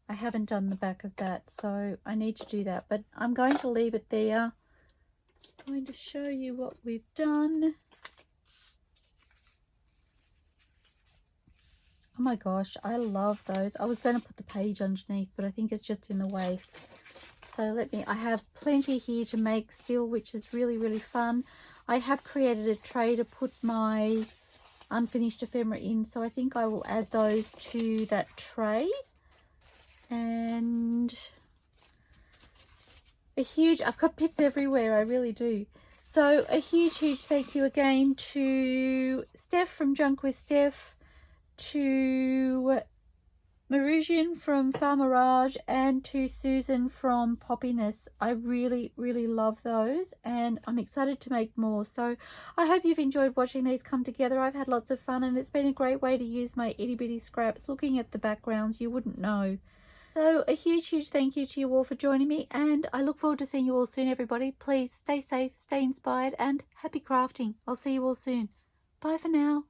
I haven't done the back of that, so I need to do that, but I'm going to leave it there. I'm going to show you what we've done. Oh my gosh, I love those. I was going to put the page underneath, but I think it's just in the way. So I have plenty here to make still, which is really, really fun. I have created a tray to put my unfinished ephemera in, so I think I will add those to that tray. And I've got bits everywhere, I really do. So a huge thank you again to Steph from Junk with Steph, to Marusian from Farmerage, and to Susan from Poppiness. I really, really love those, and I'm excited to make more. So I hope you've enjoyed watching these come together. I've had lots of fun, and it's been a great way to use my itty bitty scraps. Looking at the backgrounds, you wouldn't know. So a huge thank you to you all for joining me, and I look forward to seeing you all soon, everybody. Please stay safe, stay inspired, and happy crafting. I'll see you all soon. Bye for now.